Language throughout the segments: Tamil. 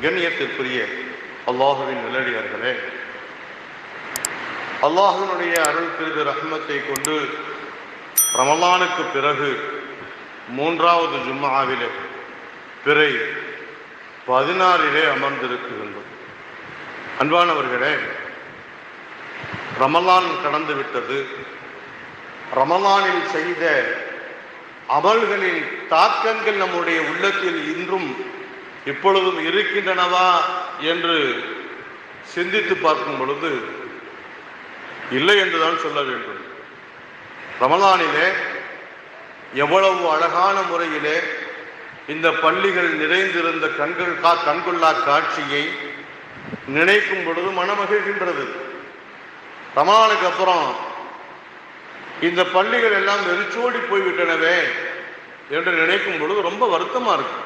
கண்ணியத்திற்குரிய அல்லாஹுவின் நல்லடியார்களே, அல்லாஹுவினுடைய அருள் கிருபை ரஹ்மத்தை கொண்டு ரமலானுக்கு பிறகு 3வது ஜும்ஆவிலே பிறை 16 அமர்ந்திருக்கின்றோம். அன்பானவர்களே, ரமலான் கடந்து விட்டது. ரமலானில் செய்த அமல்களின் தாக்கங்கள் நம்முடைய உள்ளத்தில் இன்றும் இப்பொழுதும் இருக்கின்றனவா என்று சிந்தித்து பார்க்கும் பொழுது இல்லை என்றுதான் சொல்ல வேண்டும். ரமலானிலே எவ்வளவு அழகான முறையிலே இந்த பள்ளிகள் நிறைந்திருந்த கண்கொள்ளா காட்சியை நினைக்கும் பொழுது மனமகிழ்கின்றது. ரமலானுக்கு அப்புறம் இந்த பள்ளிகள் எல்லாம் வெறிச்சோடி போய்விட்டனவே என்று நினைக்கும் பொழுது ரொம்ப வருத்தமா இருக்கு.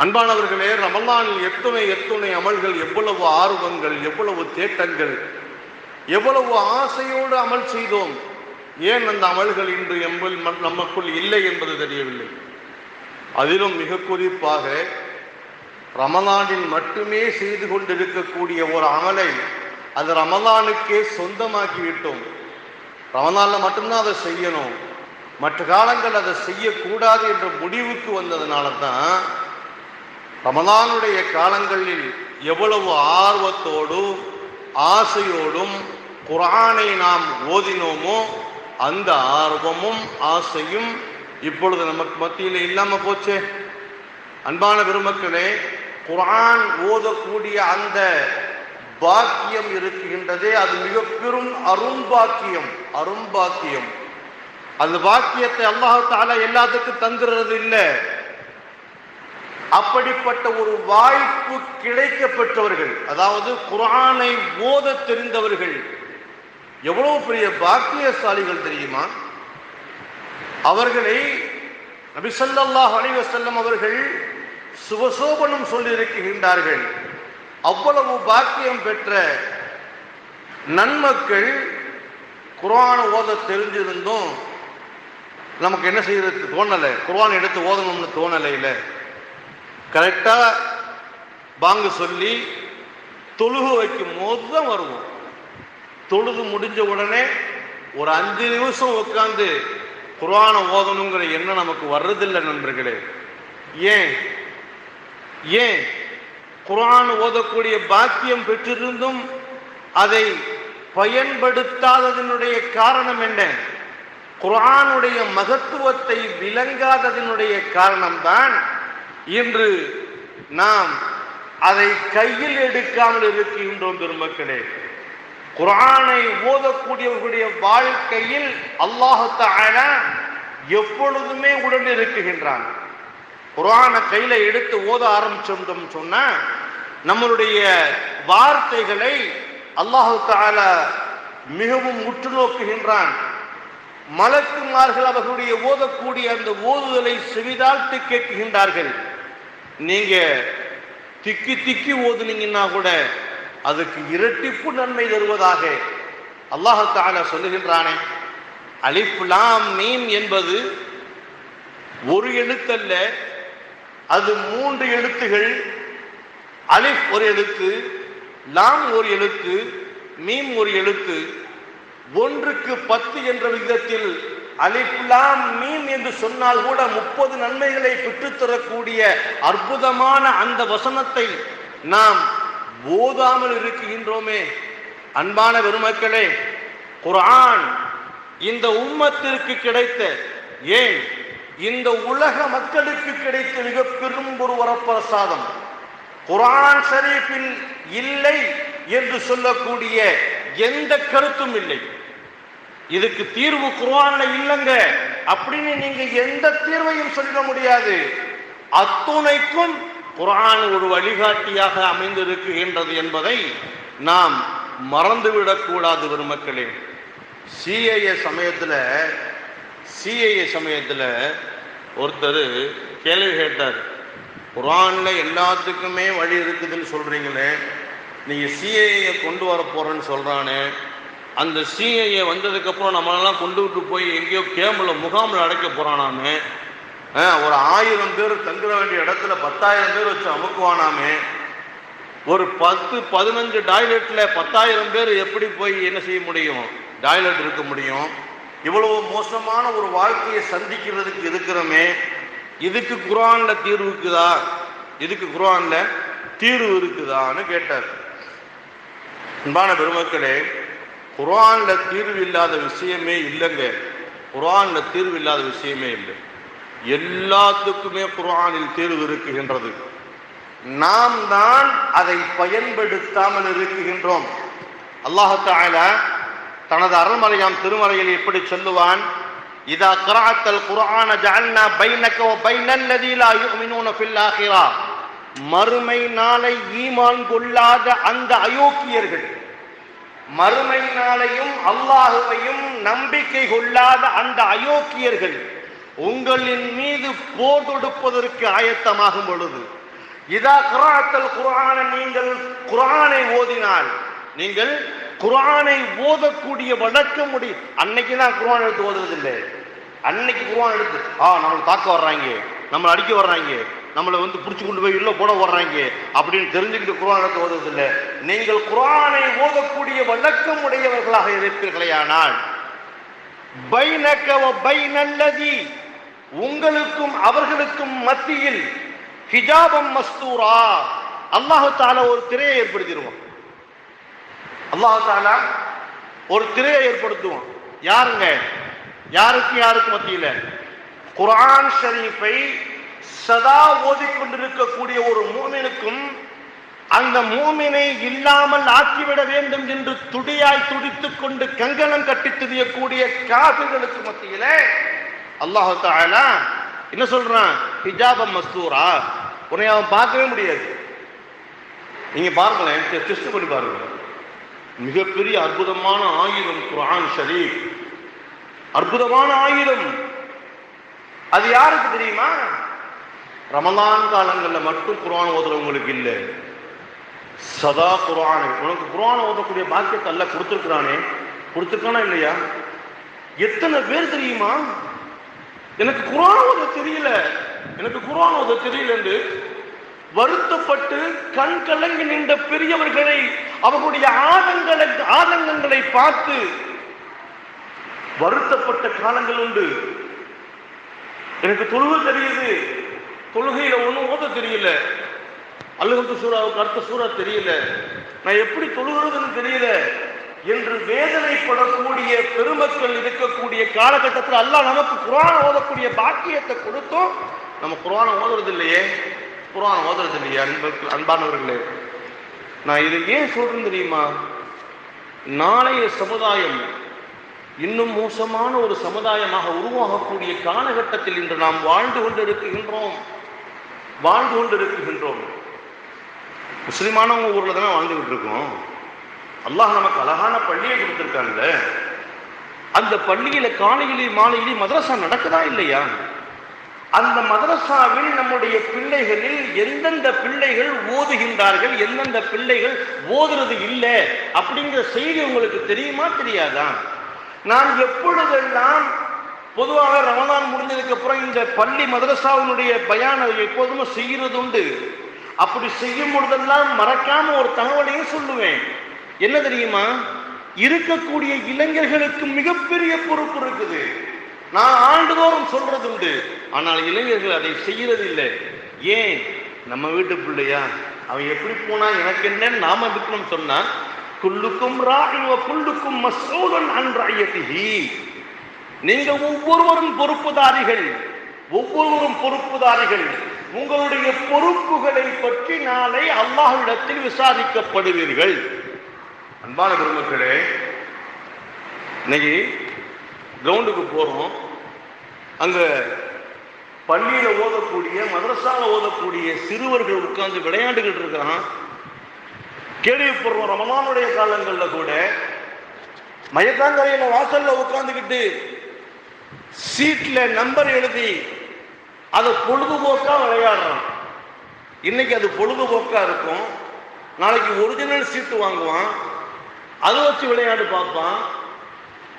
அன்பானவர்களே, ரமலானில் எத்துணை அமல்கள், எவ்வளவு ஆர்வங்கள், எவ்வளவு தேட்டங்கள், எவ்வளவு ஆசையோடு அமல் செய்தோம். ஏன் அந்த அமல்கள் இன்று நமக்குள் இல்லை என்பது தெரியவில்லை. அதிலும் மிக குறிப்பாக ரமலானில் மட்டுமே செய்து கொண்டிருக்கக்கூடிய ஒரு அமலை அது ரமலானுக்கே சொந்தமாக்கி விட்டோம். ரமலானில் மட்டும்தான் அதை செய்யணும், மற்ற காலங்கள் அதை செய்யக்கூடாது என்ற முடிவுக்கு வந்ததுனால தான் ரமலானுடைய காலங்களில் எவ்வளவு ஆர்வத்தோடும் ஆசையோடும் குர்ஆனை நாம் ஓதினோமோ அந்த ஆர்வமும் ஆசையும் இப்பொழுது நமக்கு மத்தியில் இல்லாம போச்சே. அன்பான பெருமக்களே, குர்ஆன் ஓதக்கூடிய அந்த பாக்கியம் இருக்கின்றதே, அது மிக பெரும் அரும்பாக்கியம். அந்த பாக்கியத்தை அல்லாஹ் தஆலா எல்லாத்துக்கும் தந்துறது இல்லை. அப்படிப்பட்ட ஒரு வாய்ப்பு கிடைக்கப்பெற்றவர்கள், அதாவது குர்ஆனை ஓத தெரிந்தவர்கள் எவ்வளவு பெரிய பாக்கியசாலிகள் தெரியுமா? அவர்களை நபி ஸல்லல்லாஹு அலைஹி வஸல்லம் அவர்கள் சுபசோபனம் சொல்லியிருக்கின்றார்கள். அவ்வளவு பாக்கியம் பெற்ற நன்மக்கள் குர்ஆன் ஓத தெரிஞ்சிருந்தும் நமக்கு என்ன செய்யறது தோணலை, குர்ஆன் எடுத்து ஓதணும்னு தோணலை. இல்லை, கரெக்டா பாங்கு சொல்லி தொழுகு வைக்கும் போது தான் வருவோம். தொழுது முடிஞ்ச உடனே ஒரு 5 நிமிஷம் உட்கார்ந்து குர்ஆனை ஓதணுங்கிற எண்ணம் நமக்கு வர்றதில்லை நண்பர்களே. ஏன் குர்ஆன் ஓதக்கூடிய பாக்கியம் பெற்றிருந்தும் அதை பயன்படுத்தாததனுடைய காரணம் என்ன? குர்ஆனுடைய மகத்துவத்தை விளங்காததனுடைய காரணம்தான் இன்று நாம் அதை கையில் எடுக்காமல் இருக்கின்றோம். பெருமக்களே, குர்ஆனை ஓதக்கூடியவர்களுடைய வாழ்க்கையில் அல்லாஹ் தஆலா எப்பொழுதுமே உடன் இருக்குகின்றான். குர்ஆனை கையில எடுத்து ஓத ஆரம்பிச்சோம் சொன்னா நம்மளுடைய வார்த்தைகளை அல்லாஹ் தஆலா மிகவும் உற்று நோக்குகின்றான். மலக்குமார்கள் அவர்களுடைய ஓதக்கூடிய அந்த ஓதுதலை செவிதாழ்த்து கேட்கின்றார்கள். நீங்க திக்கி ஓதுனீங்கன்னா கூட அதுக்கு இரட்டிப்பு நன்மை தருவதாக அல்லாஹ் தஆலா சொல்லுகின்றானே. அலிஃப் லாம் மீம் என்பது ஒரு எழுத்தல்ல, அது 3 எழுத்துகள். அலிஃப் ஒரு எழுத்து, லாம் ஒரு எழுத்து, மீம் ஒரு எழுத்து. 1க்கு 10 என்ற விகிதத்தில் அலிஃப் லாம் மீம் என்று சொன்னால் கூட 30 நன்மைகளை பெற்றுத்தரக்கூடிய அற்புதமான அந்த வசனத்தை நாம் ஓதாமல் இருக்கின்றோமே. அன்பான பெருமக்களே, குர்ஆன் இந்த உம்மத்திற்கு கிடைத்த, ஏன் இந்த உலக மக்களுக்கு கிடைத்த மிக பெரும் ஒரு வரப்பிரசாதம். குர்ஆன் ஷரீஃபில் இல்லை என்று சொல்லக்கூடிய எந்த கருத்தும் இல்லை. இதுக்கு தீர்வு குர்ஆன்ல இல்லைங்க அப்படின்னு நீங்க எந்த தீர்வையும் சொல்ல முடியாது. அத்துணைக்கும் குர்ஆன் ஒரு வழிகாட்டியாக அமைந்திருக்கின்றது என்பதை நாம் மறந்துவிடக்கூடாது பெருமக்களே. சிஏஏ சமயத்தில் ஒருத்தர் கேள்வி கேட்டார். குர்ஆன்ல எல்லாத்துக்குமே வழி இருக்குதுன்னு சொல்றீங்களே, நீங்க சிஏஏ கொண்டு வர போறேன்னு சொல்றானே, அந்த சிஏஏ வந்ததுக்கப்புறம் நம்மளெல்லாம் கொண்டுகிட்டு போய் எங்கேயோ முகாமில் அடைக்க போறானாமே, ஒரு 1000 பேர் தங்குற வேண்டிய இடத்துல 10,000 பேர் வச்சு அமுக்குவானாமே. ஒரு 10-15 டாய்லெட்ல 10,000 பேர் எப்படி போய் என்ன செய்ய முடியும்? டாய்லெட் இருக்க முடியும்? இவ்வளவு மோசமான ஒரு வாழ்க்கையை சந்திக்கிறதுக்கு இருக்கிறோமே, இதுக்கு குர்ஆன்ல தீர்வு இருக்குதா? இதுக்கு குர்ஆன்ல தீர்வு இருக்குதான்னு கேட்டார். அன்பான பெருமக்களே, குர்ஆன்ல தீர்வு இல்லாத விஷயமே இல்லைங்க. குர்ஆன்ல தீர்வு இல்லாத விஷயமே இல்லை. எல்லாத்துக்குமே குர்ஆனில் தீர்வு இருக்குகின்றது. நாம் தான் அதை பயன்படுத்தாமல் இருக்குகின்றோம். அல்லாஹ் தஆலா தனது அருள்மறையாம் திருமறையில் எப்படி சொல்லுவான்? இதா கரஅத்தல் குர்ஆன ஜஅல்னா பைனக வ பைனல் லதீன லா யுமினூன ஃபில் ஆখিরা. மறுமை நாளை ஈமான் கொள்ளாத அந்த அயோக்கியர்கள், மறுமை நாளையும் அல்லாஹுவையும் நம்பிக்கை கொள்ளாத அந்த அயோக்கியர்கள் உங்களின் மீது போர் தொடுப்பதற்கு ஆயத்தமாகும் பொழுது, இதா கரஅத்தல் குர்ஆன, நீங்கள் குர்ஆனை ஓதினால், நீங்கள் குர்ஆனை ஓதக்கூடிய வழக்கம் முடியும். அன்னைக்கு தான் குர்ஆன் எடுத்து ஓதுறது இல்லை. அன்னைக்கு குர்ஆன் எடுத்து நம்மளை தாக்க வர்றாங்க, நம்மளை அடிக்க வர்றாங்க, நம்மளை பிடிச்சி கொண்டு போய் உள்ள போட வர்றாங்க அப்படின்னு தெரிஞ்சுக்கிட்டு குர்ஆன் எடுத்து ஓதுறது இல்லை. நீங்கள் குர்ஆனை ஓதக்கூடிய வழக்கம் உடையவர்களாக இருப்பீர்களேயானால், பைனக வ பைனல் லதீ, உங்களுக்கும் அவர்களுக்கும் மத்தியில் ஹிஜாபம் மஸ்தூரா, அல்லாஹ் தஆலா ஒரு திரையை ஏற்படுத்திடுவான். அல்லாஹ் தஆலா ஒரு திரையை ஏற்படுத்துவான். யாருங்க? யாருக்கு மத்தியில? குர்ஆன் ஷரீஃபை சதா ஓதிக்கொண்டிருக்கக்கூடிய ஒரு மூமினுக்கும் அந்த மூமினை இல்லாமல் ஆக்கிவிட வேண்டும் என்று துடியாய் துடித்துக் கொண்டு கங்கணம் கட்டி திரியக்கூடிய காஃபிர்களுக்கு மத்தியில அல்லாஹ் தஆலா என்ன சொல்றான்? ஹிஜாபம் மஸ்தூரா, உன்னை அவன் பார்க்கவே முடியாது. நீங்க பாருங்களேன், டெஸ்ட் பண்ணி பாருங்க. மிகப்பெரிய அற்புதமான ஆயுதம் குர்ஆன் ஷரீஃப், அற்புதமான ஆயுதம். அது யாருக்கு தெரியுமா? ரமலான் காலங்களில் மட்டும் குர்ஆன் ஓதுறவங்களுக்கு இல்லை, சதா குர்ஆனை, உனக்கு குர்ஆன் ஓதக்கூடிய பாக்கியத்தை அல்லாஹ் கொடுத்துருக்கானே, கொடுத்துருக்கானா இல்லையா? எத்தனை பேர் தெரியுமா, எனக்கு குர்ஆன் ஓத தெரியல, எனக்கு குர்ஆன் ஓத தெரியல என்று வருத்தப்பட்டு கண் கலங்கி நின்ற பெரியவர்களை, அவர்களுடைய ஆதங்கங்களை பார்த்து வருத்தப்பட்ட காலங்கள் உண்டு. எனக்கு தொழுகை தெரியுது, தொழுகையில ஒன்றும் ஓத தெரியல, அல்ஹம்து சூராவுக்கு அடுத்த சூரா தெரியல, நான் எப்படி தொழுகிறதுன்னு தெரியல என்று வேதனைப்படக்கூடிய பெருமக்கள் இருக்கக்கூடிய காலகட்டத்தில் அல்லாஹ் நமக்கு குர்ஆன் ஓதக்கூடிய பாக்கியத்தை கொடுத்தோம். நம்ம குர்ஆன் ஓதுறது இல்லையே, குர்ஆன் ஓதுறது இல்லையே. அன்பானவர்களே, நான் இதை ஏன் சொல்றேன் தெரியுமா? நாளைய சமுதாயம் இன்னும் மோசமான ஒரு சமுதாயமாக உருவாகக்கூடிய காலகட்டத்தில் இன்று நாம் வாழ்ந்து கொண்டிருக்கின்றோம். முஸ்லிமானவங்க ஊர்ல தானே வாழ்ந்துகிட்டு இருக்கோம். அல்லாஹ் நமக்கு அழகான பள்ளியை கொடுத்திருக்காங்க. அந்த பள்ளியில காலையிலே மாலையிலே மதரசா நடக்குதா இல்லையா? அந்த மதரசாவில் நம்முடைய பிள்ளைகளில் எந்தெந்த பிள்ளைகள் ஓதுகின்றார்கள், எந்தெந்த பிள்ளைகள் ஓதுறது இல்லை அப்படிங்கிற செய்தி உங்களுக்கு தெரியுமா தெரியாதா? நான் எப்பொழுதெல்லாம் பொதுவாக ரமலான் முடிஞ்சதுக்கு அப்புறம் இந்த பள்ளி மதரசாவினுடைய பயானை எப்போதுமே செய்கிறது உண்டு. அப்படி செய்யும் பொழுதெல்லாம் மறக்காம ஒரு தகவலையும் சொல்லுவேன். என்ன தெரியுமா? இருக்கக்கூடிய இளைஞர்களுக்கு மிகப்பெரிய பொறுப்பு இருக்குது. நான் ஆண்டுதோறும் சொல்றது உண்டு, ஆனால் இளைஞர்கள் அதை செய்யறது இல்லை. ஏன்? நம்ம வீட்டு பிள்ளையா, அவன் எப்படி போனா எனக்கு என்னன்னு நாம இருக்கணும் சொன்னா, குல்லுக்கும் ராஇன் வ குல்லுக்கும் மஸ்ஊலுன் அன் ரஅய்யதிஹி, நீங்க ஒவ்வொருவரும் பொறுப்புதாரிகள், உங்களுடைய பொறுப்புகளை பற்றி நாளை அல்லாஹ்விடத்தில் விசாரிக்கப்படுவீர்கள். அன்பான பெருமக்களே, இன்னைக்கு கிரவுண்டுக்கு போறோம், அங்க பள்ளியில ஓதக்கூடிய மதரசால ஓதக்கூடிய சிறுவர்கள் உட்கார்ந்து விளையாண்டுகிட்டு இருக்கிறான். கேள்விப்படுறோம், ரமலானுடைய காலங்கள்ல கூட மயக்காங்கரையில வாசல்ல உட்கார்ந்துக்கிட்டு சீட்ல நம்பர் எழுதி அதை பொழுதுபோக்கா விளையாடுறான். இன்னைக்கு அது பொழுதுபோக்கா இருக்கும், நாளைக்கு ஒரிஜினல் சீட்டு வாங்குவான், அதை வச்சு விளையாடு பார்ப்பான்.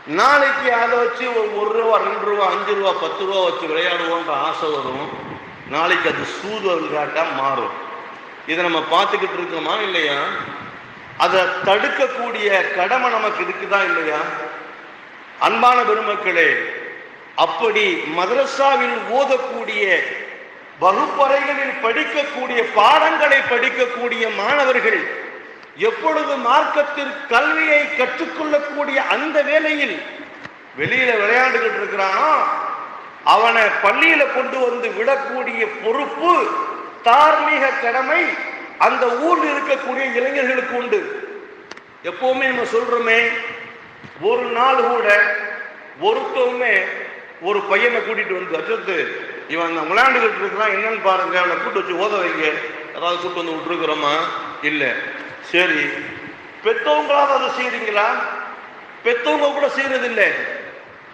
நாளைக்கு அதை வச்சு ஒரு ரூபா 2 ரூபா 5 ரூபா 10 ரூபா வச்சு விளையாடுவோன்ற ஆசை வரும். நாளைக்கு அது சூது விளையாட்டா மாறும். இதை நம்ம பார்த்துக்கிட்டு இருக்கோமா இல்லையா? அதை தடுக்கக்கூடிய கடமை நமக்கு இருக்குதா இல்லையா? அன்பான பெருமக்களே, அப்படி மதரசாவில் ஓதக்கூடிய வகுப்பறைகளில் படிக்கக்கூடிய பாடங்களை படிக்கக்கூடிய மாணவர்கள் எப்பொழுது மார்க்கத்தில் கல்வியை கற்றுக்கொள்ளக்கூடிய அந்த வேளையில் வெளியில விளையாண்டுகிட்டு இருக்கிறானோ அவனை பள்ளியில கொண்டு வந்து விடக்கூடிய பொறுப்பு, தார்மீக கடமை அந்த ஊரில் இருக்கக்கூடிய இளைஞர்களுக்கு உண்டு. எப்பவுமே நம்ம சொல்றோமே, ஒரு நாள் கூட ஒருத்தவுமே ஒரு பையனை கூட்டிட்டு வந்து அச்சத்து இவன் விளையாண்டுகிட்டு இருக்கிறான் என்னன்னு பாருங்க, அவனை கூட்டு வச்சு ஓத வைங்க, அதாவது கூட்டு வந்து விட்டுருக்குறோமா? இல்லை. சரி, பெற்றவங்களாவது அதை செய்யறீங்களா? பெற்றவங்க கூட செய்யறதில்லை.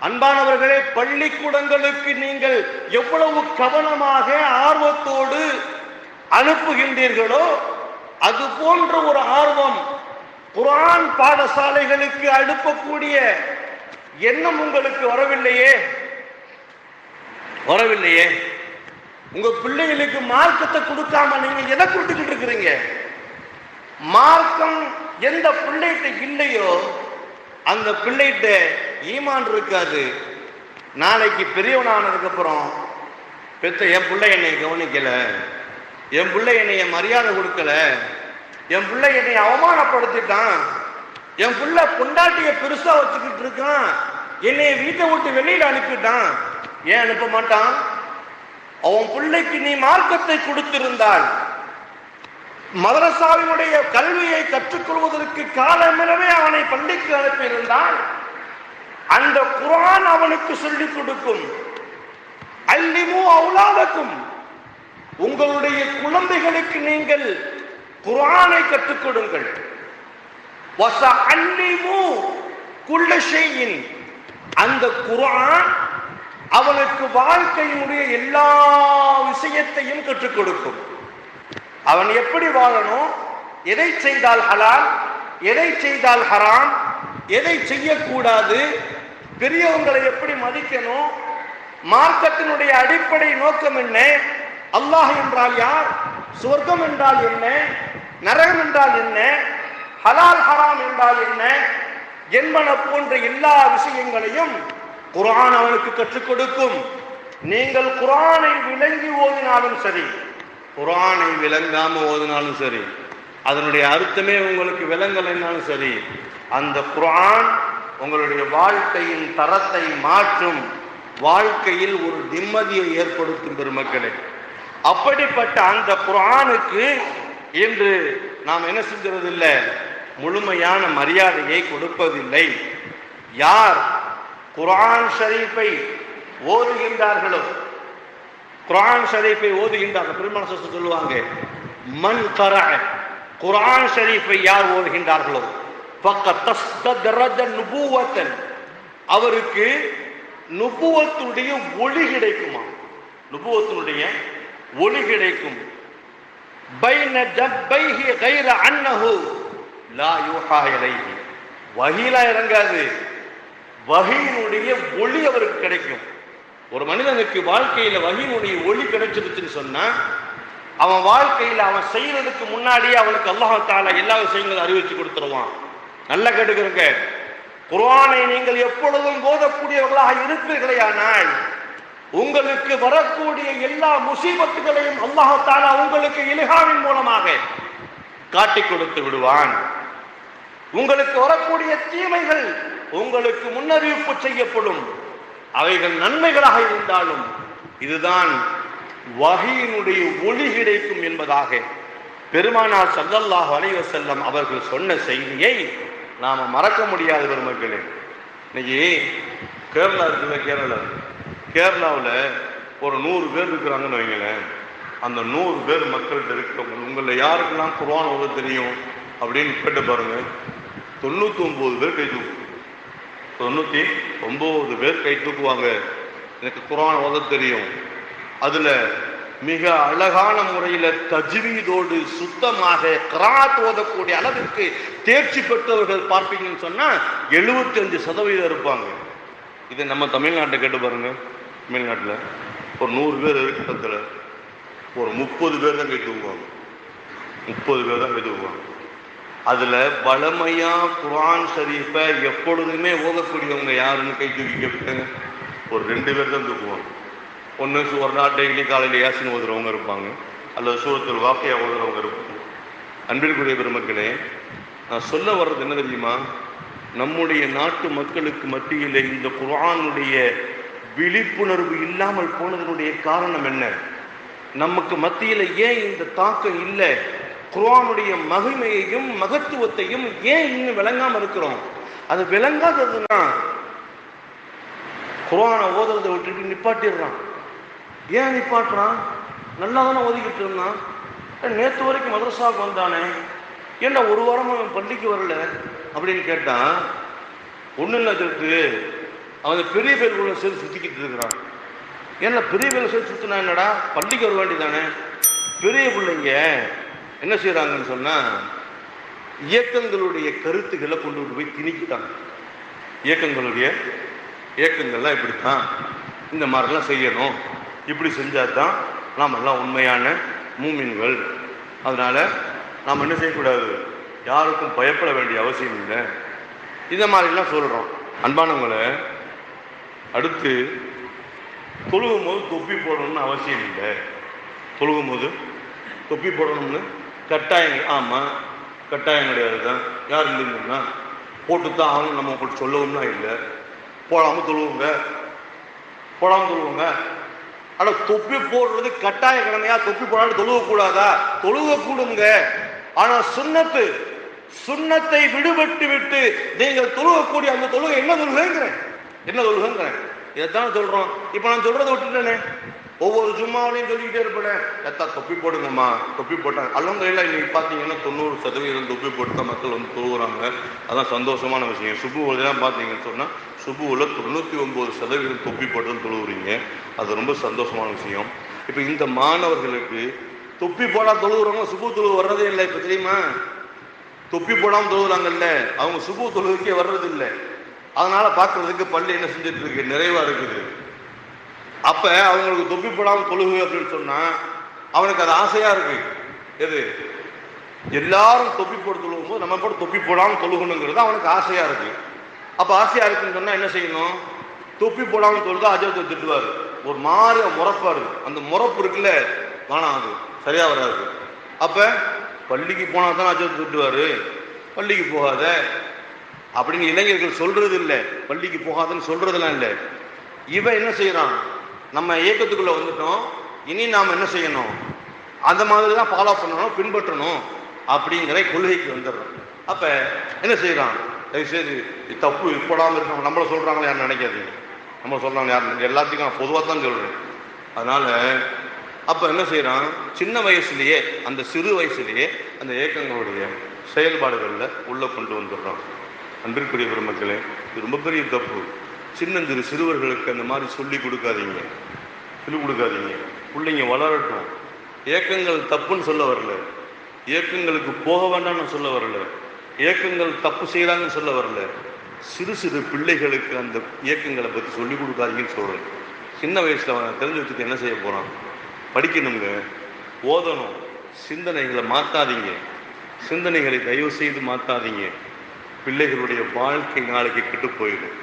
அன்பானவர்களே, பள்ளிக்கூடங்களுக்கு நீங்கள் எவ்வளவு கவனமாக ஆர்வத்தோடு அனுப்புகின்றீர்களோ அது போன்ற ஒரு ஆர்வம் குர்ஆன் பாடசாலைகளுக்கு அனுப்பக்கூடிய எண்ணம் உங்களுக்கு வரவில்லையே. உங்க பிள்ளைகளுக்கு மார்க்கத்தை கொடுக்காம நீங்க எதை கொடுத்துக்கிட்டு இருக்கிறீங்க? மார்க்கம் எந்த பிள்ளைகிட்ட இல்லையோ அந்த பிள்ளைகிட்ட ஈமான் இருக்காது. நாளைக்கு பெரியவனானதுக்கு அப்புறம் பெத்த என் பிள்ளை என்னை கவனிக்கல, என் பிள்ளை என்னைய மரியாதை கொடுக்கல, என் பிள்ளை என்னை அவமானப்படுத்திட்டான், என் பிள்ளை பொண்டாட்டிய பெருசா வச்சுக்கிட்டு இருக்கான், என்னைய வீட்டை விட்டு வெளியில அனுப்பிட்டான். ஏன் அனுப்ப மாட்டான்? அவன் பிள்ளைக்கு நீ மார்க்கத்தை கொடுத்திருந்தால், மதரசாவினுடைய கல்வியை கற்றுக்கொள்வதற்கு காலமிரவே அவனை பள்ளிக்கு அனுப்பியிருந்தால் அந்த குர்ஆன் அவனுக்கு சொல்லிக் கொடுக்கும். அல்லிமு அவுலாதக்கும், உங்களுடைய குழந்தைகளுக்கு நீங்கள் குர்ஆனை கற்றுக் கொடுங்கள். வஸஅல்லிமு குல்ல ஷைஇன், அந்த குர்ஆன் அவனுக்கு வாழ்க்கையினுடைய எல்லா விஷயத்தையும் கற்றுக் கொடுக்கும். அவன் எப்படி வாழணும், எதை செய்தால் ஹலால், எதை செய்தால் ஹராம், எதை செய்யக்கூடாது, பெரியவங்களை எப்படி மதிக்கணும், மார்க்கத்தினுடைய அடிப்படை நோக்கம் என்ன, அல்லாஹ் என்றால் யார், சொர்க்கம் என்றால் என்ன, நரகம் என்றால் என்ன, ஹலால் ஹராம் என்றால் என்ன என்பன போன்ற எல்லா விஷயங்களையும் குர்ஆன் அவனுக்கு கற்றுக் கொடுக்கும். நீங்கள் குர்ஆனை விளங்கி ஓதினாலும் சரி, குர்ஆனை விளங்காம ஓதினாலும் சரி, அதனுடைய அர்த்தமே உங்களுக்கு விளங்கலைன்னாலும் சரி, அந்த குர்ஆன் உங்களுடைய வாழ்க்கையின் தரத்தை மாற்றும், வாழ்க்கையில் ஒரு நிம்மதியை ஏற்படுத்தும். பெருமக்களே, அப்படிப்பட்ட அந்த குர்ஆனுக்கு இன்று நாம் என்ன செஞ்சிருதில்லை, முழுமையான மரியாதையை கொடுப்பதில்லை. யார் குர்ஆன் ஷரீஃபை ஓதுகின்றார்களோ, குர்ஆன் ஷரீஃபை ஓதுகின்றார்கள், பெருமாள் சொல்லுவாங்க, மன் கரஅ, குர்ஆன் ஷரீஃபை யார் ஓதுகின்றார்களோ ஃபக்கத் தஸ்தத்ரஜ நுபுவத்தன், அவருக்கு நுபுவத்துடைய ஒளி கிடைக்குமா, நுபுவத்துடைய ஒளி கிடைக்கும். பைன ஜப்பைஹி கைர அன்னஹு லா யூஹா இலைஹி, வஹீலா இறங்காது, வஹீனுடைய ஒளி அவருக்கு கிடைக்கும். ஒரு மனிதனுக்கு வாழ்க்கையில வஹீனுடைய ஒளி கிடைச்சிருச்சுன்னு சொன்னா அவன் வாழ்க்கையில அவன் செய்யறதுக்கு முன்னாடியே அவனுக்கு அல்லாஹ் தஆலா எல்லா விஷயங்களும் அறிவிச்சு கொடுத்துருவான். நல்ல கேட்டுக்கிறங்க, குர்ஆனை நீங்கள் எப்பொழுதும் ஓதக்கூடியவர்களாக இருப்பீர்களேயானால் உங்களுக்கு வரக்கூடிய எல்லா முசீபத்துகளையும் அல்லாஹ் தஆலா உங்களுக்கு இல்ஹாமின் மூலமாக காட்டிக் கொடுத்து விடுவான். உங்களுக்கு வரக்கூடிய தீமைகள் உங்களுக்கு முன்னறிவிப்பு செய்யப்படும். அவைகள் நன்மைகளாக இருந்தாலும் இதுதான் வஹீனுடைய ஒளி கிடைக்கும் என்பதாக பெருமானார் ஸல்லல்லாஹு அலைஹி வஸல்லம் அவர்கள் சொன்ன செய்தியை நாம மறக்க முடியாத பெருமக்களே. இன்னைக்கு கேரளா இருக்குல்ல, கேரளாவில் ஒரு 100 பேர் இருக்கிறாங்கன்னு வைங்களேன். அந்த 100 பேர் மக்கள்கிட்ட இருக்க, உங்களை யாருக்கெல்லாம் குர்ஆன் ஓத தெரியும் அப்படின்னு கேட்டு பாருங்க, 99 பேர் கை தூக்கும். 99 பேர் கை தூக்குவாங்க, எனக்கு குர்ஆன் ஓத தெரியும். அதில் மிக அழகான முறையில தஜ்வீதோடு சுத்தமாக கிராத் ஓதக்கூடிய அளவிற்கு தேர்ச்சி பெற்றவர்கள் பார்ப்பீங்கன்னு சொன்னா 75% இருப்பாங்க. இதை நம்ம தமிழ்நாட்டை கேட்டு பாருங்க. தமிழ்நாட்டில் ஒரு 100 பேர் இருக்கிறதுல ஒரு 30 பேர் தான் கை தூக்குவாங்க. 30 பேர் தான் கை தூக்குவாங்க. அதுல பலமையா குர்ஆன் ஷரீஃபை எப்பொழுதுமே ஓதக்கூடியவங்க யாருன்னு கை தூக்கி கேட்பாங்க. ஒரு 2 பேர் தான் தூக்குவாங்க. ஒன்று ஒரு நாள் டெய்லி காலையில் யாசின் ஓதுறவங்க இருப்பாங்க, அல்லது சூரத்துல் வாக்கியா ஓதுறவங்க இருப்பாங்க. அன்பிற்குரிய பெருமக்களே, நான் சொல்ல வர்றது என்ன தெரியுமா? நம்முடைய நாட்டு மக்களுக்கு மத்தியில் இந்த குர்ஆனுடைய விழிப்புணர்வு இல்லாமல் போனதனுடைய காரணம் என்ன? நமக்கு மத்தியில் ஏன் இந்த தாக்கம் இல்லை? குர்ஆனுடைய மகிமையையும் மகத்துவத்தையும் ஏன் இன்னும் விளங்காம இருக்கிறோம்? அது விளங்காததுன்னா குர்ஆனை ஓதுறதை விட்டுட்டு நிப்பாட்டிடுறான். ஏன் நிப்பாட்டுறான்? நல்லா தானே ஓதிக்கிட்டு இருந்தான். நேற்று வரைக்கும் மதரசாவுக்கு வந்தானே, ஏன்னா ஒரு வாரமாக அவன் பள்ளிக்கு வரல அப்படின்னு கேட்டான். ஒன்றும் இல்லை சொல்லிட்டு அவன் பெரிய பேருக்குள்ள சேர்த்து சுற்றிக்கிட்டு இருக்கிறான். ஏன்னா பெரிய பேர் சேர்த்து சுற்றினா என்னடா, பள்ளிக்கு வர வேண்டியதானே. பெரிய பிள்ளைங்க என்ன செய்யறாங்கன்னு சொன்னா, இயக்கங்களுடைய கருத்துக்களை கொண்டு போய் திணிக்கிட்டாங்க. இயக்கங்கள்லாம் இப்படித்தான், இந்த மாதிரிலாம் செய்யணும், இப்படி செஞ்சாதான் நாம் எல்லாம் உண்மையான மூமின்கள். அதனால நாம் என்ன செய்யக்கூடாது, யாருக்கும் பயப்பட வேண்டிய அவசியம் இல்லை, இந்த மாதிரிலாம் சொல்றோம். அன்பானவங்களை, அடுத்து தொழுகும் போது தொப்பி போடணும்னு அவசியம் இல்லை. தொழுகும் போது தொப்பி போடணும்னு கட்டாயம், ஆமாம் கட்டாயம் கிடையாது தான். யார் இல்லைன்னா போட்டு தான் ஆகணும், நம்ம போட்டு சொல்லவும்னா இல்லை. போடாமல் தொழுவுங்க. ஆனால் தொப்பி போடுறது கட்டாய கடமையா? தொப்பி போடாமல் தொழுவக்கூடாதா? தொழுவக்கூடுங்க. ஆனால் சுன்னத்தை விடுபட்டு விட்டு நீங்கள் தொழுவக்கூடிய அந்த தொழுகை என்ன தொழுகைங்கிறேன்? இதைத்தான் சொல்றோம். இப்போ நான் சொல்றதை விட்டுட்டேனே, ஒவ்வொரு ஜும்மாவிலையும் சொல்லிக்கிட்டே இருப்பேன், எத்தா தொப்பி போடுங்கம்மா, தொப்பி போட்டாங்க. அல்ஹம்துலில்லாஹ் இன்னைக்கு பார்த்தீங்கன்னா 90% தொப்பி போட்டு தான் மக்கள் வந்து தொழுகிறாங்க. அதான் சந்தோஷமான விஷயம். சுபுவெல்லாம் பார்த்தீங்கன்னு சொன்னால் சுபுவில் 99% தொப்பி போட்டு தான் தொழுவுறீங்க. அது ரொம்ப சந்தோஷமான விஷயம். இப்போ இந்த மாணவர்களுக்கு தொப்பி போடாம தொழுகிறவங்க சுபு தொழுவு வர்றதே இல்லை. இப்போ தெரியுமா, தொப்பி போடாமல் தொழுகிறாங்கல்ல, அவங்க சுபு தொழுவுக்கே வர்றது இல்லை. அதனால பார்க்கறதுக்கு பள்ளி என்ன செஞ்சுட்டு இருக்கு, நிறைவா இருக்குது. அப்ப அவங்களுக்கு தொப்பி போடாமல் தொழுகு அப்படின்னு சொன்னா அவனுக்கு அது ஆசையா இருக்கு. எது, எல்லாரும் தொப்பி போட்டு தொழுகும் போது நம்ம கூட தொப்பி போடாமல் தொழுகணுங்கிறது அவனுக்கு ஆசையா இருக்கு. அப்ப ஆசையா இருக்குன்னு சொன்னா என்ன செய்யணும்? தொப்பி போடாமல் தொழுதா அஜத்தை திட்டுவாரு, ஒரு மாதிரி முறப்பாரு. அந்த முறப்பு இருக்குல்ல, வேணாம், அது சரியா வராது. அப்ப பள்ளிக்கு போனா தான் அஜத்தை திட்டுவாரு, பள்ளிக்கு போகாத அப்படின்னு இளைஞர்கள் சொல்றது இல்லை, பள்ளிக்கு போகாதுன்னு சொல்றதெல்லாம் இல்லை. இவன் என்ன செய்யறான், நம்ம இயக்கத்துக்குள்ள வந்துட்டோம், இனி நாம் என்ன செய்யணும், அந்த மாதிரி தான் ஃபாலோ பண்ணணும், பின்பற்றணும் அப்படிங்கிற கொள்கைக்கு வந்துடுறோம். அப்ப என்ன செய்யறான், தயவுசெய்து தப்பு போடாமல் இருக்கணும். நம்மள சொல்றாங்களா யாரும் நினைக்காதீங்க, நம்ம சொல்றாங்க யாரும், எல்லாத்துக்கும் நான் பொதுவாக தான் சொல்றேன். அதனால அப்ப என்ன செய்யறான், சின்ன வயசுலயே, அந்த சிறு வயசுலயே அந்த இயக்கங்களுடைய செயல்பாடுகள்ல உள்ள கொண்டு வந்துடுறான். அன்பிற்குரிய பெருமக்களே, இது ரொம்ப பெரிய தப்பு. சின்னஞ்சிறு சிறுவர்களுக்கு அந்த மாதிரி சொல்லிக் கொடுக்காதீங்க. பிள்ளைங்க வளரட்டும். இயக்கங்கள் தப்புன்னு சொல்ல வரல, இயக்கங்களுக்கு போக வேண்டாம்னு சொல்ல வரல, இயக்கங்கள் தப்பு செய்யறாங்கன்னு சொல்ல வரல. சிறு சிறு பிள்ளைகளுக்கு அந்த இயக்கங்களை பற்றி சொல்லிக் கொடுக்காதீங்கன்னு சொல்றேன். சின்ன வயசுல அவன் தெரிஞ்சு வச்சுட்டு என்ன செய்ய போறான், படிக்கணுங்க, ஓதணும். சிந்தனைகளை மாற்றாதீங்க, சிந்தனைகளை தயவு செய்து மாற்றாதீங்க. பிள்ளைகளுடைய வாழ்க்கை நாளைக்கு கெட்டு போயிடும்.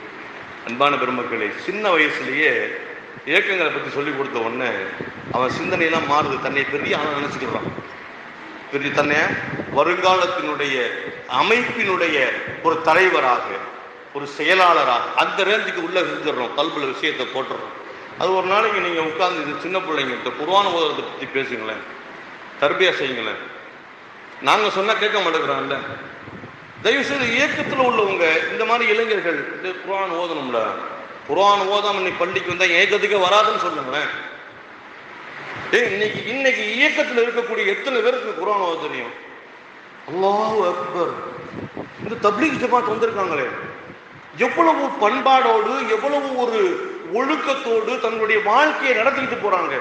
அன்பான பெருமக்களை, சின்ன வயசுலேயே இயக்கங்களை பற்றி சொல்லிக் கொடுத்த உடனே அவன் சிந்தனையெல்லாம் மாறுது. தன்னை பெரிய ஆளை நினைச்சுக்கிறான், பெரிய தன்னை வருங்காலத்தினுடைய அமைப்பினுடைய ஒரு தலைவராக, ஒரு செயலாளராக அந்த ரேஞ்சுக்கு உள்ள செஞ்சிடறோம். கல்வியில் விஷயத்தை போட்டுறோம். அது ஒரு நாளைக்கு நீங்கள் உட்கார்ந்து இது சின்ன பிள்ளைங்கள்ட்ட குர்ஆன் ஓதுறதை பற்றி பேசுங்களேன், தர்பியா செய்யுங்களேன். நாங்கள் சொன்னால் கேட்க மாட்டேங்கிறான்ல. தயவுசெய்து இயக்கத்தில் உள்ளவங்க இந்த மாதிரி இளைஞர்கள் இந்த குர்ஆன் ஓதணும்ல, குர்ஆன் ஓதாம நீ பள்ளிக்கு வந்தா ஏக்கத்துக்கே வராதுன்னு சொல்லுங்களேன். இன்னைக்கு இயக்கத்தில் இருக்கக்கூடிய எத்தனை பேருக்கு குர்ஆன் ஓத தெரியும்? அல்லாஹு அக்பர். இந்த தப்லீக் ஜமாத் வந்திருக்காங்களே, எவ்வளவு பண்பாடோடு, எவ்வளவு ஒரு ஒழுக்கத்தோடு தன்னுடைய வாழ்க்கையை நடத்திக்கிட்டு போறாங்க.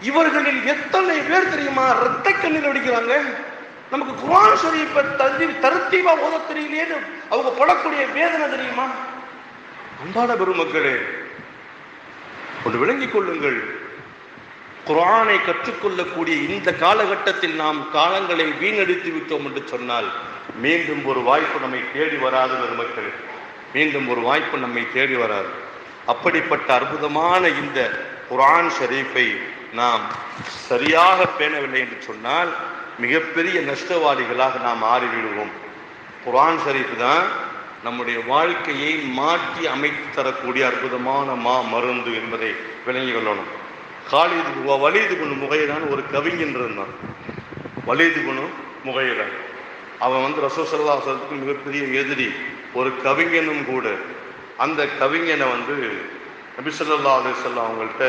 இவர்களில் எத்தனை பேர் தெரியுமா இரத்த கண்ணீர் வடிக்கிறாங்க? நமக்கு குர்ஆன் ஷரீஃபை தர்த்தீபா ஓத தெரியலையே அவங்க படக்கூடிய வேதனை தெரியுமா? அன்பான பெருமக்களே, ஒன்று விளங்கிக் கொள்ளுங்கள். குர்ஆனை கற்றுக்கொள்ளக்கூடிய இந்த காலகட்டத்தில் நாம் காலங்களை வீணடித்து விட்டோம் என்று சொன்னால் மீண்டும் ஒரு வாய்ப்பு நம்மை தேடி வராது. பெருமக்களே, மீண்டும் ஒரு வாய்ப்பு நம்மை தேடி வராது. அப்படிப்பட்ட அற்புதமான இந்த குர்ஆன் ஷரீஃபை நாம் சரியாக பேணவில்லை என்று சொன்னால் மிகப்பெரிய நஷ்டவாதிகளாக நாம் மாறிவிடுவோம். குர்ஆன் ஷரீஃப் தான் நம்முடைய வாழ்க்கையை மாற்றி அமைத்து தரக்கூடிய அற்புதமான மருந்து என்பதை விளங்கிக் கொள்ளணும். வலீது குனு முகையிரான் ஒரு கவிஞன் இருந்தான். வலீது குனு முகையிரான் அவன் ரசூல் ஸல்லல்லாஹு அலைஹி வஸல்லம் மிகப்பெரிய எதிரி, ஒரு கவிஞனும் கூட. அந்த கவிஞனை நபி ஸல்லல்லாஹு அலைஹி வஸல்லம் அவங்கள்ட்ட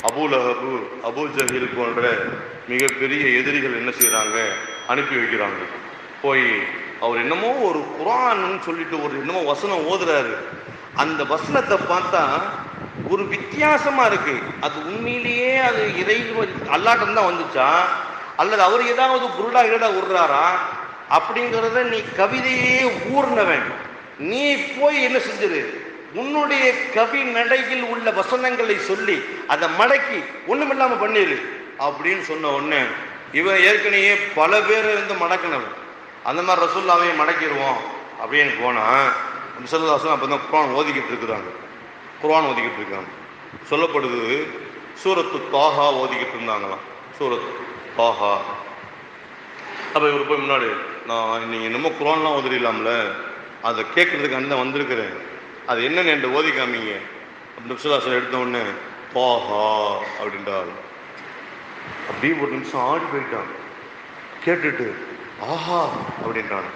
அபூ லஹப், அபூ ஜஹீல் போன்ற மிகப்பெரிய எதிரிகள் என்ன செய்கிறாங்க, அனுப்பி வைக்கிறாங்க. போய் அவர் என்னமோ ஒரு குர்ஆன்னு சொல்லிட்டு ஒரு என்னமோ வசனம் ஓதுறாரு. அந்த வசனத்தை பார்த்தா ஒரு வித்தியாசமா இருக்கு. அது உண்மையிலேயே அது அல்லாஹ்ட்ட தான் வந்துச்சா அல்லது அவர் ஏதாவது குருடா இடா விடுறாரா அப்படிங்கிறத நீ கவிதையே ஊர்னவன் நீ போய் என்ன செஞ்சது, உன்னுடைய கவி நடையில் உள்ள வசனங்களை சொல்லி அதை மடக்கி ஒண்ணுமில்லாம பண்ணிரு அப்படின்னு சொன்ன உடனே இவன் ஏற்கனவே பல பேர் மடக்கினவன். அந்த மாதிரி ரசூலுல்லாஹ்வை மடக்கிடுவோம் அப்படின்னு போனா ஸல்லல்லாஹு அப்பதான் குர்ஆன் ஓதிக்கிட்டு இருக்கிறாங்க. சொல்லப்படுது சூரத்து தாஹா ஓதிக்கிட்டு இருந்தாங்களாம். சூரத்து தாஹா. அப்ப இவர் போய் முன்னாடி, நான் நீங்க என்னமோ குர்ஆன்லாம் ஓதுறீங்களாம்ல, அதை கேட்கறதுக்கு அந்த வந்திருக்கிறேன், அது என்னன்னு என்கிட்ட ஓதி காமிங்க அப்படின்னு ஸல்லல்லாஹு எடுத்த உடனே தாஹா அப்படின்றாரு. அப்படியே ஒரு நிமிஷம் ஆடி போயிட்டான். கேட்டுட்டு ஆஹா அப்படின்றான்.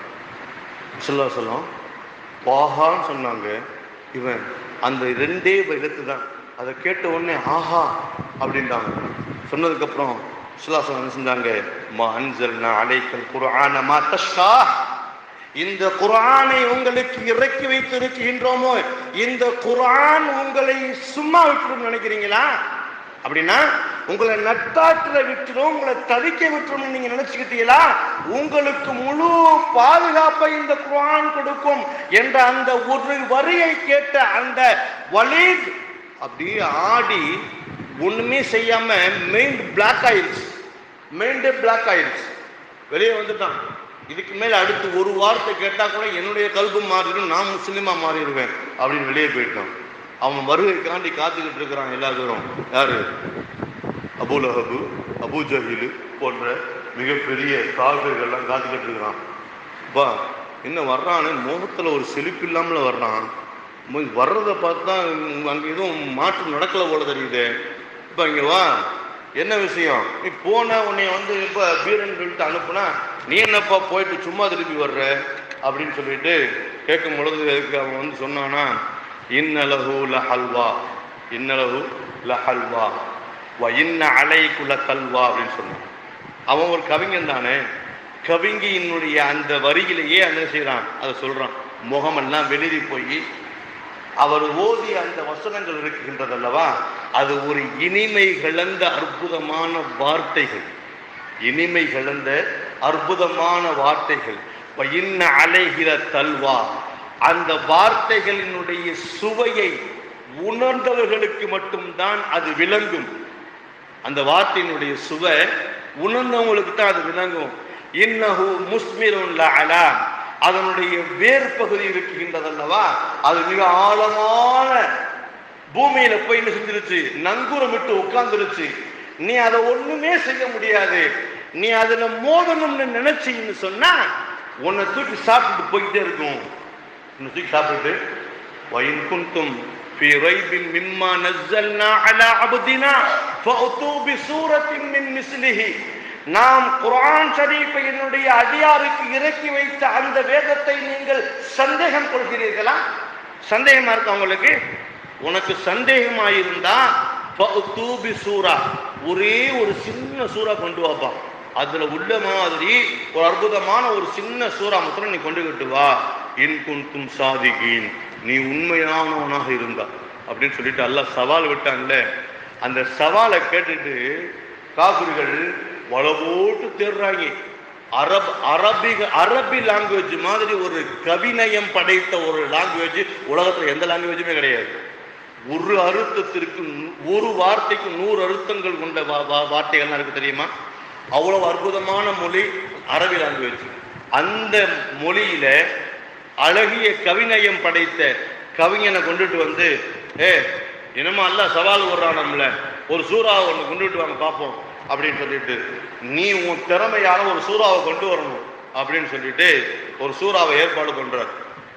ஸல்லல்லாஹு தாஹான்னு சொன்னாங்க. இவன் அந்த ரெண்டே எழுத்து தான். அதை கேட்ட உடனே ஆஹா அப்படின்றாங்க. சொன்னதுக்கப்புறம் ஸல்லல்லாஹு என்ன செஞ்சாங்க, மா அன்ஸல்னா அலைக்கல் குர்ஆன மா தஷ்கா, இந்த குர்ஆனை உங்களுக்கு இறக்கி வைத்திருக்கின்றோமோ இந்த குர்ஆன் உங்களை சும்மா விட்டுரும் நினைக்கிறீங்களா? அப்படின்னா உங்களை நட்டாற்ற விட்டுரும், உங்களை தவிக்க விட்டுரும் நீங்க நினைச்சுக்கிட்டீங்களா? உங்களுக்கு முழு பாதுகாப்பை இந்த குர்ஆன் கொடுக்கும் என்ற அந்த ஒரு வரியை கேட்ட அந்த வலீத் அப்படியே ஆடி ஒண்ணுமே செய்யாம மைண்ட் பிளாக் ஆயிடுச்சு. வெளியே வந்துட்டான். இதுக்கு மேல அடுத்து ஒரு வார்த்தை கேட்டா கூட என்னுடைய கல்பு மாறிடும், நான் முஸ்லிமா மாறிடுவேன் அப்படின்னு வெளியே போயிட்டான். அவன் வருகைக்காண்டி காத்துக்கிட்டு இருக்கிறான் எல்லா பேரும். யாரு? அபூ லஹப், அபூ ஜஹீல் போன்ற மிகப்பெரிய காஃபிர்கள்லாம் காத்துக்கிட்டு இருக்கிறான். பா என்ன வர்றான்னு முகத்துல ஒரு செழிப்பு இல்லாமல வர்றான். வர்றதை பார்த்தா அங்கே எதுவும் மாற்றம் நடக்கல போல தெரியுது. இப்போ இங்கே வா, என்ன விஷயம்? நீ போன உன்னை இப்போ வீரன் சொல்லிட்டு அனுப்புனா நீ என்னப்பா போயிட்டு சும்மா திருப்பி வர்ற அப்படின்னு சொல்லிட்டு கேட்கும் பொழுது அவன் சொன்னானா, இன்னலஹு லஹல்வா, இன்னலஹு லஹல்வா வ இன்ன அலைகுல கல்வா அப்படின்னு சொன்னான். அவன் ஒரு கவிஞன் தானே, கவிஞனுடைய அந்த வரியிலேயே என்ன செய்யறான், அதை சொல்றான். முகமெல்லாம் வெளிரி போய் அவர் ஓதிய அந்த வசனங்கள் இருக்கின்றதல்லவா, அது ஒரு இனிமை கலந்த அற்புதமான வார்த்தைகள், இனிமை கலந்த அற்புதமான வார்த்தைகள். இன்ன அலைகிற தல்வா, அந்த வார்த்தைகளினுடைய சுவையை உணர்ந்தவர்களுக்கு மட்டும்தான் அது விளங்கும். அந்த வார்த்தையினுடைய சுவை உணர்ந்தவங்களுக்கு தான் அது விளங்கும். இன்னஹு முஸ்மிருன் லஅலா, அதனுடைய வேர் பகுதி இருக்கின்றதல்லவா, அது மிக ஆழமான பூமியில போய் என்ன செஞ்சிருச்சு, நங்கூரமிட்டு உட்கார்ந்துருச்சு. நீ அதை ஒண்ணுமே செய்ய முடியாது. நீ அதுல மோதணும்னு நினைச்சீன்னு சொன்னா உன்னை தூக்கி சாப்பிட்டு போய்கிட்டே இருக்கும். உன்னை தூக்கி சாப்பிட்டு வயின் குந்தும் في ريب مما نزلنا على عبدنا فأتوا بسورة من مثله. நாம் குர்ஆன் ஷரீஃபை என்னுடைய அடியாருக்கு இறக்கி வைத்த அந்த வேதத்தை நீங்கள் சந்தேகம் கொள்கிறீர்களா? சந்தேகமா இருக்கா உங்களுக்கு? உனக்கு சந்தேகமாயிருந்தா ஃபஅது பிசூரா, ஒரே ஒரு சின்ன சூரா கொண்டு வாப்பா, அதுல உள்ள மாதிரி ஒரு அற்புதமான ஒரு சின்ன சூரா மட்டும் நீ கொண்டுகிட்டு வா. இன் குன்தும் சாதிகீன், நீ உண்மையானவனாக இருந்தா அப்படின்னு சொல்லிட்டு அல்லாஹ் சவால் விட்டான்ல. அந்த சவாலை கேட்டுட்டு காபிர்கள் வலை போட்டு தேடுறாங்க. அரபி லாங்குவேஜ் மாதிரி ஒரு கவிநயம் படைத்த ஒரு லாங்குவேஜ் உலகத்துல எந்த லாங்குவேஜுமே கிடையாது. ஒரு அர்த்தத்திற்கு ஒரு வார்த்தைக்கு 100 அர்த்தங்கள் கொண்ட வார்த்தைகள்லாம் இருக்கு தெரியுமா? அவ்வளவு அற்புதமான மொழி அரபி லாங்குவேஜ். அந்த மொழியில அழகிய கவிநயம் படைத்த கவிஞனை கொண்டுட்டு வந்து, என்னமா அல்ல சவால் விடுறானம்ல, ஒரு சூறாவை ஒன்று கொண்டுட்டு வாங்க பார்ப்போம் அப்படின்னு சொல்லிட்டு, நீ உன் திறமையால ஒரு சூறாவை கொண்டு வரணும் அப்படின்னு சொல்லிட்டு ஒரு சூறாவை ஏற்பாடு பண்றார்.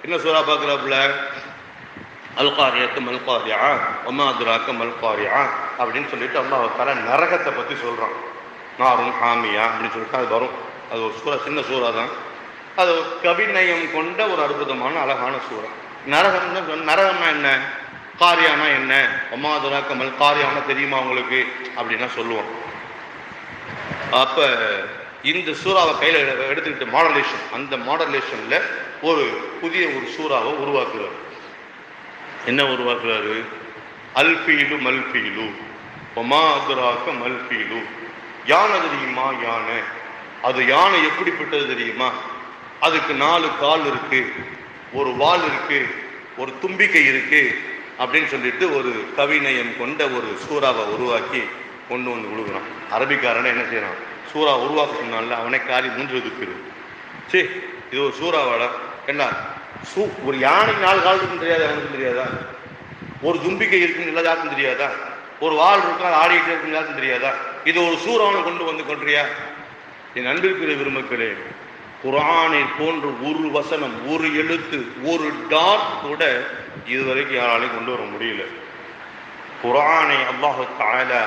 என்ன சூறா பார்க்குறாப்புல? அல்காரியாக்கு மல்காரியா ஒமா அதுராக்க மல்காரியா அப்படின்னு சொல்லிட்டு அல்லாஹ் தஆலா நரகத்தை பற்றி சொல்கிறான். நாரும் ஹாமியா அப்படின்னு சொல்லிட்டு அது வரும். அது ஒரு சூறா, சின்ன சூறா தான். அது கவிநயம் கொண்ட ஒரு அற்புதமான அழகான சூறா. நரகம்னா என்ன, காரியானா என்ன, ஒமா அதுராக்க மல்காரியானா தெரியுமா உங்களுக்கு அப்படின்னா சொல்லுவோம். அப்போ இந்த சூறாவை கையில் எடுத்துக்கிட்டு மாடலேஷன், அந்த மாடலேஷனில் ஒரு புதிய ஒரு சூறாவை உருவாக்குறார். என்ன உருவாக்குறாரு? அல்ஃபீலு மல்ஃபீலு ஒமா அதுராக்க மல்ஃபீலு. யானை தெரியுமா? யானை. அது யானை எப்படிப்பட்டது தெரியுமா? அதுக்கு 4 கால் இருக்கு, ஒரு வால் இருக்கு, ஒரு தும்பிக்கை இருக்கு அப்படின்னு சொல்லிட்டு ஒரு கவிநயம் கொண்ட ஒரு சூறாவை உருவாக்கி கொண்டு வந்து கொடுக்குறான். அரபிக்காரனை என்ன செய்யறான்? சூறா உருவாக்க சொன்னால அவனை காரி மூன்று இருக்குது. சரி, இது ஒரு சூறாவாடா? என்ன ஒரு யானை 4 கால் இருக்குன்னு தெரியாதா? அவனுக்கு தெரியாதா? ஒரு தும்பிக்கை இருக்குன்னு எல்லா யாருக்கும் தெரியாதா? ஒரு வால் இருக்கும், அது ஆடிக்கிட்டே இருக்குன்னு யாருக்கும் தெரியாதா? இது ஒரு சூறாவை கொண்டு வந்து கொன்றியா? என் அன்பிற்குரிய பெருமக்களே, குர்ஆனை போன்று ஒரு வசனம், ஒரு எழுத்து, ஒரு டாட் கூட இதுவரைக்கும் யாராலையும் கொண்டு வர முடியல. குர்ஆனை அல்லாஹ் தஆலா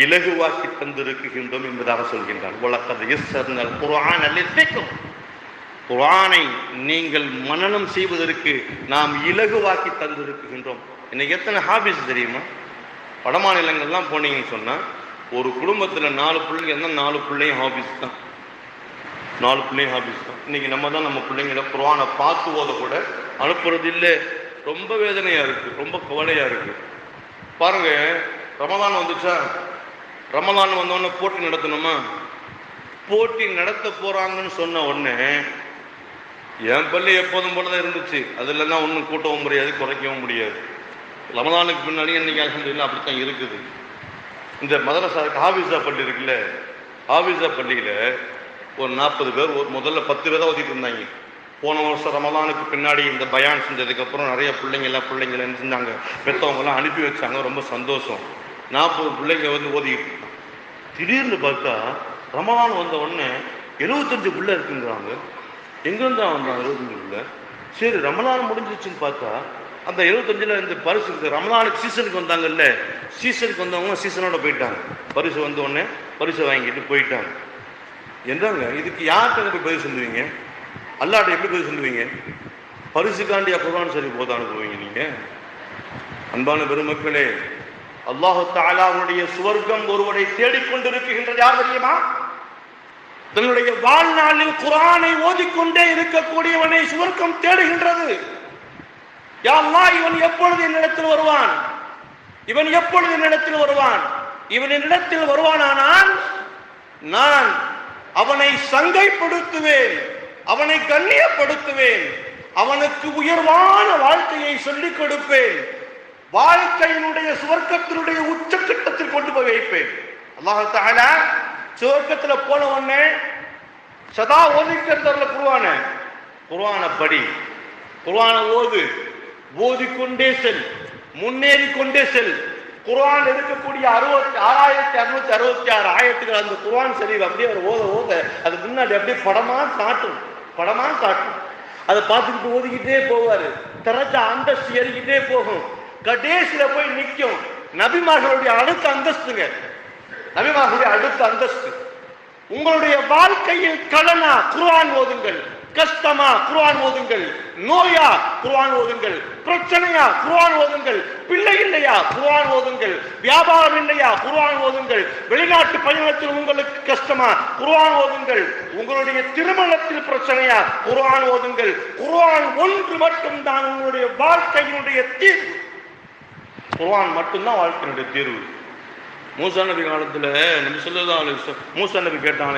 இலகுவாக்கி தந்திருக்கின்றோம் என்பதாக சொல்கின்றான். வலக்கத் யஸ்ஸர்னல் குர்ஆன லிஸ்ஸிக்ர். குர்ஆனை நீங்கள் மனனம் செய்வதற்கு நாம் இலகுவாக்கி தந்திருக்கின்றோம். இன்னைக்கு எத்தனை ஹாபிஸ் தெரியுமா? வட மாநிலங்கள்லாம் போனீங்கன்னு சொன்னால் ஒரு குடும்பத்தில் 4 பிள்ளைங்க இருந்தால் 4 பிள்ளையும் ஹாபிஸ் தான். 4 பிள்ளையும் ஹாபிஸ் தான். இன்னைக்கு நம்ம தான் நம்ம பிள்ளைங்கள குர்ஆனை பார்த்து ஓத கூட அனுப்புறது இல்லை. ரொம்ப வேதனையாக இருக்குது, ரொம்ப கவலையாக இருக்குது. பாருங்க, ரமலான் வந்துச்சா? ரமலான் வந்தோடனே போட்டி நடத்தணுமா? போட்டி நடத்த போகிறாங்கன்னு சொன்ன உடனே என் பள்ளி எப்போதும் போல தான் இருந்துச்சு. அதில் தான் ஒன்றும் கூட்டவும் முடியாது, குறைக்கவும் முடியாது. ரமலானுக்கு பின்னாடி இன்னைக்கு அல்ஹம்துலில்லாஹ் அப்படித்தான் இருக்குது. இந்த மதரசா ஹாஃபிஸா பள்ளி இருக்குல்ல, ஹாஃபிஸா பள்ளியில் ஒரு 40 பேர், முதல்ல 10 பேர் தான் ஓதிட்டு இருந்தாங்க. போன வருஷம் ரமலானுக்கு பின்னாடி இந்த பயான் செஞ்சதுக்கப்புறம் நிறைய பிள்ளைங்க என்ன செஞ்சாங்க, பெற்றவங்கெல்லாம் அனுப்பி வச்சாங்க. ரொம்ப சந்தோஷம். 40 பிள்ளைங்க வந்து ஓதிக்கிட்டு இருக்காங்க. திடீர்னு பார்த்தா ரமலான் வந்த உடனே 75 பிள்ளை இருக்குங்கிறாங்க. எங்கேருந்து வந்தாங்க 75 பிள்ளை? சரி, ரமலான் முடிஞ்சிச்சுன்னு பார்த்தா அந்த 75ல் இந்த பரிசு ரமலானுக்கு சீசனுக்கு வந்தாங்கல்ல, சீசனுக்கு வந்தவங்க சீசனோட போயிட்டாங்க. பரிசு வந்த உடனே பரிசை வாங்கிட்டு போயிட்டாங்க. என்னங்க இதுக்கு யார்கிட்ட போய் பதில் சொல்லுவீங்க? அல்லாட்ட எப்படி பதில் சொல்லுவீங்க? பரிசுக்காண்டியா குர்ஆன் சரி போத அனுப்புவீங்க நீங்க? அன்பான பெருமக்களே, அல்லாஹ் தஆலாவுடைய சுவர்க்கம் ஒருவரை தேடிக்கொண்டிருக்கின்றது. யார் தெரியுமா? தன்னுடைய வாழ்நாளில் குர்ஆனை ஓதிக்கொண்டே இருக்கக்கூடியவனை சுவர்க்கம் தேடுகின்றது. யா அல்லாஹ், இவன் எப்பொழுது என்னிடத்தில் வருவான்? இவன் எப்பொழுது என்னிடத்தில் வருவான்? இவன் என்னிடத்தில் வருவானானால் நான் அவனை சங்கைப்படுத்துவேன், அவனை கண்ணியப்படுத்துவேன், அவனுக்கு உயர்வான வாழ்க்கையை சொல்லிக் கொடுப்பேன், வாழ்க்கையினுடைய சுவர்க்கத்தினுடைய உச்சக்கட்டத்தில் கொண்டு போய் வைப்பேன். அல்லாஹ் தஆலா சுவர்க்கத்தில் போன உடனே சதா ஓதிக்கிறதுல குர்ஆனை படி, குர்ஆனை ஓதிக்கொண்டே செல், முன்னேறி கொண்டே செல். குர்ஆன் இருக்கக்கூடிய 6666 ஆயத்துகள் அந்த குர்ஆன் ஷரீஃப் அப்படியே ஓத அது முன்னாடி அப்படியே படமா காட்டும். அதை பார்த்துக்கிட்டு ஓதிக்கிட்டே போவாரு. தரஜா அந்தஸ்து ஏறிக்கிட்டே போகும். கடைசியில போய் நிற்கும் நபிமார்களுடைய அடுத்த அந்தஸ்துங்க. நபிமார்களுடைய அடுத்த அந்தஸ்து. உங்களுடைய வாழ்க்கையில் கடனா குர்ஆன் ஓதுங்கள், கஷ்டமா குர்ஆன் ஓதுங்கள், நோயா குர்ஆன் ஓதுங்கள், பிரச்சனையா குர்ஆன் ஓதுங்கள், பிள்ளை இல்லையா குர்ஆன் ஓதுங்கள், வியாபாரம் இல்லையா குர்ஆன் ஓதுங்கள், வெளிநாட்டு பயணத்தில் உங்களுக்கு கஷ்டமா குர்ஆன் ஓதுங்கள், உங்களுடைய திருமணத்தில் பிரச்சனையா குர்ஆன் ஓதுங்கள். குர்ஆன் ஒன்று மட்டும் தான் உங்களுடைய வாழ்க்கையினுடைய தீர்வு. குர்ஆன் மட்டும்தான் வாழ்க்கையினுடைய தீர்வு. மூசா நபி காலத்தில் நபி ஸல்லல்லாஹு அலைஹி வஸல்லம் மூசா நபி கேட்டாங்க,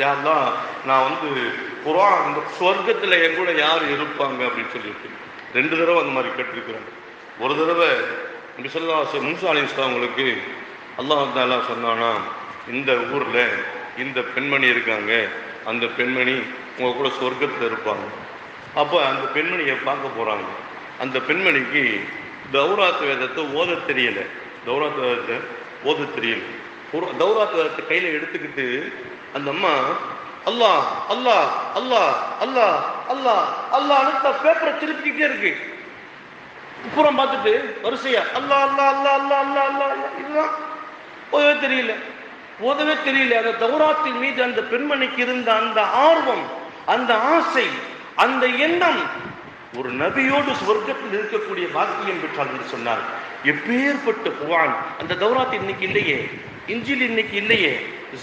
யாரெல்லாம் நான் வந்து குர்ஆன் இந்த சொர்க்கத்தில் என் கூட யார் இருப்பாங்க அப்படின்னு சொல்லிட்டு 2 தடவை அந்த மாதிரி கேட்டிருக்கிறாங்க. ஒரு தடவை நபி ஸல்லல்லாஹு அலைஹி வஸல்லம் மூசா அலைஹிஸ்ஸலாம் அவங்களுக்கு அல்லாஹ் தஆலா சொன்னானா, இந்த ஊரில் இந்த பெண்மணி இருக்காங்க, அந்த பெண்மணி உங்கள் கூட சொர்க்கத்தில் இருப்பாங்க. அப்போ அந்த பெண்மணியை பார்க்க போகிறாங்க. அந்த பெண்மணிக்கு தௌராத் வேதத்தை ஓத தெரியலை. தௌராத் வேதத்தை ஓத தெரியல. தௌராத் வேதத்தை கையில் எடுத்துக்கிட்டு அந்த அம்மா அல்லாஹ் அல்லாஹ் அல்லாஹ் அல்லாஹ் அல்லாஹ் அல்லாஹ்னு பேப்பரை திருப்பிக்கிட்டே இருக்கு. புறம் பார்த்துட்டு வரிசையா அல்லாஹ் அல்லாஹ் அல்லாஹ் அல்லாஹ் அல்லாஹ் அல்லாஹ் இதுதான் ஓதவே தெரியல. அந்த தௌராத்தின் மீது அந்த பெண்மணிக்கு இருந்த அந்த ஆர்வம், அந்த ஆசை, அந்த எண்ணம் ஒரு நபியோடு சொர்க்கத்தில் இருக்கக்கூடிய பாக்கியம் பெற்றால் என்று சொன்னார். எப்பேற்பட்ட குர்ஆன்! அந்த தௌராத் இன்னைக்கு இல்லையே, இன்ஜில் இன்னைக்கு இல்லையே,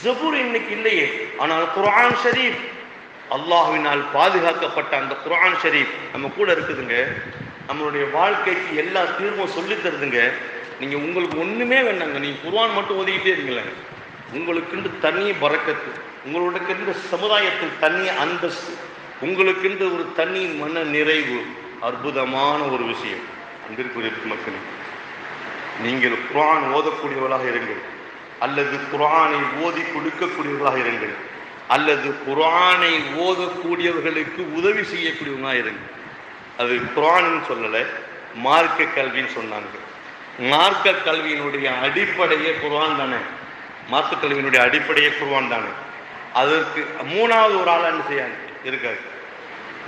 ஜபூர் இன்னைக்கு இல்லையே. ஆனால் குர்ஆன் ஷரீஃப், அல்லாஹ்வினால் பாதுகாக்கப்பட்ட அந்த குர்ஆன் ஷரீஃப் நம்ம கூட இருக்குதுங்க. நம்மளுடைய வாழ்க்கைக்கு எல்லா தீர்வும் சொல்லி தருதுங்க. நீங்க உங்களுக்கு ஒண்ணுமே வேண்டாங்க, நீங்க குர்ஆன் மட்டும் ஓதிக்கிட்டே இருங்களேன். உங்களுக்கென்று தனி பரக்கத்து, உங்களுடைய சமுதாயத்தில் தனி அந்தஸ்து, உங்களுக்கென்று ஒரு தனி மன நிறைவு, அற்புதமான ஒரு விஷயம். அன்பிற்குரிய மக்களே, நீங்கள் குர்ஆன் ஓதக்கூடியவர்களாக இருங்கள், அல்லது குர்ஆனை ஓதி கொடுக்கக்கூடியவர்களாக இருங்கள், அல்லது குர்ஆனை ஓதக்கூடியவர்களுக்கு உதவி செய்யக்கூடியவர்களாக இருங்கள். அது குர்ஆன்னு சொல்லலை, மார்க்க கல்வின்னு சொன்னாங்க. மார்க்க கல்வியினுடைய அடிப்படையே குர்ஆன் தானே. மார்க்க கல்வியினுடைய அடிப்படையே குர்ஆன் தானே. அதற்கு 3வது ஒரு ஆளா என்ன செய்யாது இருக்காது,